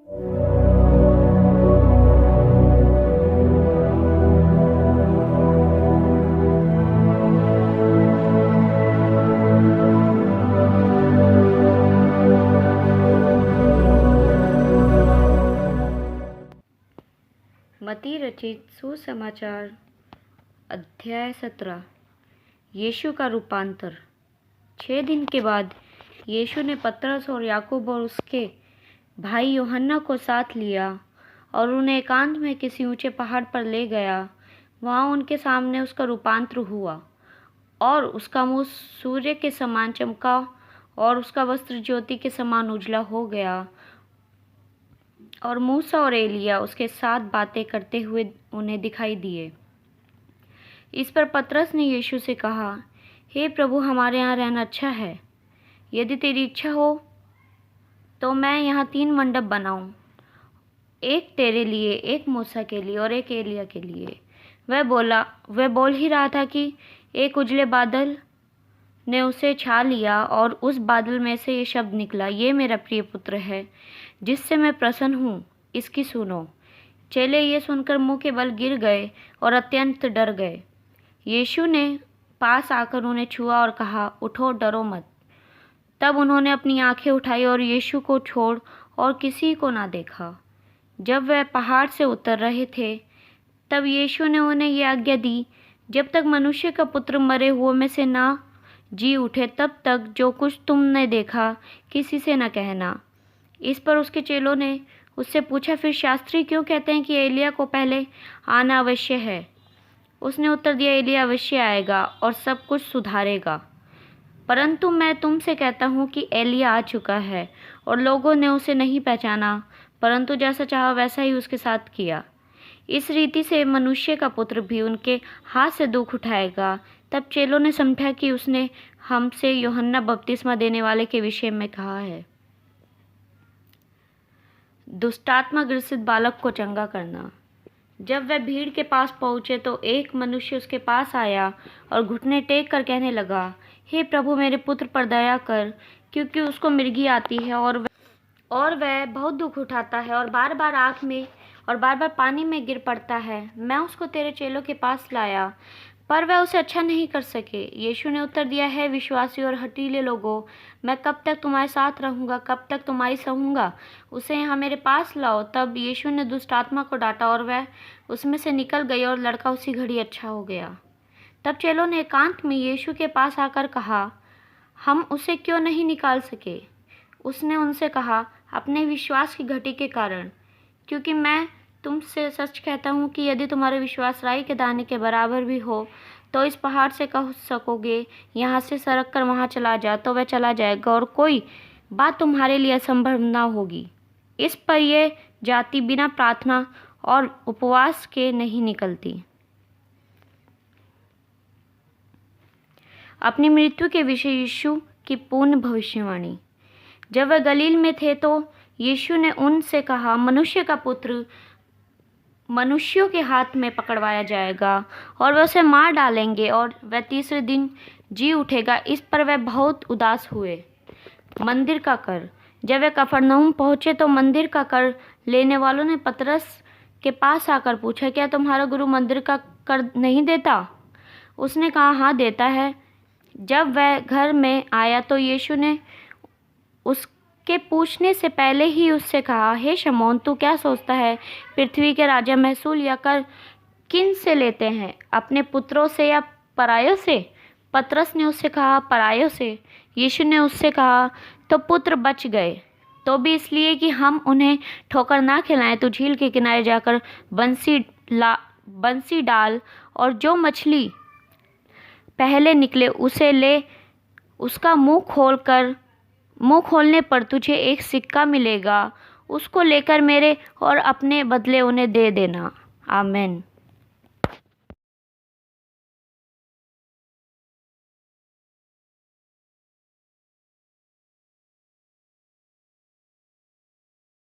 मत्ती रचित सुसमाचार अध्याय 17। यीशु का रूपांतर। 6 दिन के बाद यीशु ने पतरस और याकूब और उसके भाई यूहन्ना को साथ लिया और उन्हें एकांत में किसी ऊंचे पहाड़ पर ले गया। वहां उनके सामने उसका रूपांतर हुआ और उसका मुंह सूर्य के समान चमका और उसका वस्त्र ज्योति के समान उजला हो गया। और मूसा और एलिया उसके साथ बातें करते हुए उन्हें दिखाई दिए। इस पर पतरस ने यीशु से कहा, हे प्रभु, हमारे यहाँ रहना अच्छा है। यदि तेरी इच्छा हो तो मैं यहाँ 3 मंडप बनाऊं, एक तेरे लिए, एक मूसा के लिए और एक एलिया के लिए। वह बोल ही रहा था कि एक उजले बादल ने उसे छा लिया और उस बादल में से ये शब्द निकला, ये मेरा प्रिय पुत्र है जिससे मैं प्रसन्न हूँ, इसकी सुनो। चेले ये सुनकर मुंह के बल गिर गए और अत्यंत डर गए। यीशु ने पास आकर उन्हें छुआ और कहा, उठो, डरो मत। तब उन्होंने अपनी आंखें उठाई और यीशु को छोड़ और किसी को ना देखा। जब वह पहाड़ से उतर रहे थे तब यीशु ने उन्हें ये आज्ञा दी, जब तक मनुष्य का पुत्र मरे हुओं में से ना जी उठे तब तक जो कुछ तुमने देखा किसी से न कहना। इस पर उसके चेलों ने उससे पूछा, फिर शास्त्री क्यों कहते हैं कि एलिया को पहले आना अवश्य है? उसने उत्तर दिया, एलिया अवश्य आएगा और सब कुछ सुधारेगा। परंतु मैं तुमसे कहता हूँ कि एलिया आ चुका है और लोगों ने उसे नहीं पहचाना, परंतु जैसा चाहा वैसा ही उसके साथ किया। इस रीति से मनुष्य का पुत्र भी उनके हाथ से दुख उठाएगा। तब चेलों ने समझा कि उसने हमसे यूहन्ना बपतिस्मा देने वाले के विषय में कहा है। दुष्टात्मा ग्रसित बालक को चंगा करना। जब वह भीड़ के पास पहुंचे तो एक मनुष्य उसके पास आया और घुटने टेक कर कहने लगा, हे प्रभु, मेरे पुत्र पर दया कर, क्योंकि उसको मिर्गी आती है और वह बहुत दुख उठाता है और बार बार आँख में और बार बार पानी में गिर पड़ता है। मैं उसको तेरे चेलों के पास लाया, पर वह उसे अच्छा नहीं कर सके। यीशु ने उत्तर दिया, है विश्वासी और हठीले लोगों, मैं कब तक तुम्हारे साथ रहूंगा, कब तक तुम्हारी सहूंगा? उसे यहाँ मेरे पास लाओ। तब यीशु ने दुष्ट आत्मा को डांटा और वह उसमें से निकल गई और लड़का उसी घड़ी अच्छा हो गया। तब चेलों ने एकांत में यीशु के पास आकर कहा, हम उसे क्यों नहीं निकाल सके? उसने उनसे कहा, अपने विश्वास की घटी के कारण, क्योंकि मैं तुमसे सच कहता हूँ कि यदि तुम्हारा विश्वास राई के दाने के बराबर भी हो तो इस पहाड़ से कह सकोगे, यहाँ से सरक कर वहाँ चला जा, तो वह चला जाएगा और कोई बात तुम्हारे लिए असंभव ना होगी। इस पर यह जाति बिना प्रार्थना और उपवास के नहीं निकलती। अपनी मृत्यु के विषय यीशु की पूर्ण भविष्यवाणी। जब वह गलील में थे तो यीशु ने उनसे कहा, मनुष्य का पुत्र मनुष्यों के हाथ में पकड़वाया जाएगा और वह उसे मार डालेंगे और वह तीसरे दिन जी उठेगा। इस पर वह बहुत उदास हुए। मंदिर का कर। जब वे कफरनहूम पहुंचे तो मंदिर का कर लेने वालों ने पतरस के पास आकर पूछा, क्या तुम्हारा गुरु मंदिर का कर नहीं देता? उसने कहा, हाँ, देता है। जब वह घर में आया तो यीशु ने उसके पूछने से पहले ही उससे कहा, हे शमौन, तू क्या सोचता है? पृथ्वी के राजा महसूल या कर किन से लेते हैं, अपने पुत्रों से या परायों से? पतरस ने उससे कहा, परायों से। यीशु ने उससे कहा, तो पुत्र बच गए, तो भी इसलिए कि हम उन्हें ठोकर ना खिलाएं। तो झील के किनारे जाकर बंसी डाल और जो मछली पहले निकले उसे ले। उसका मुंह खोलने पर तुझे एक सिक्का मिलेगा, उसको लेकर मेरे और अपने बदले उन्हें दे देना। आमीन।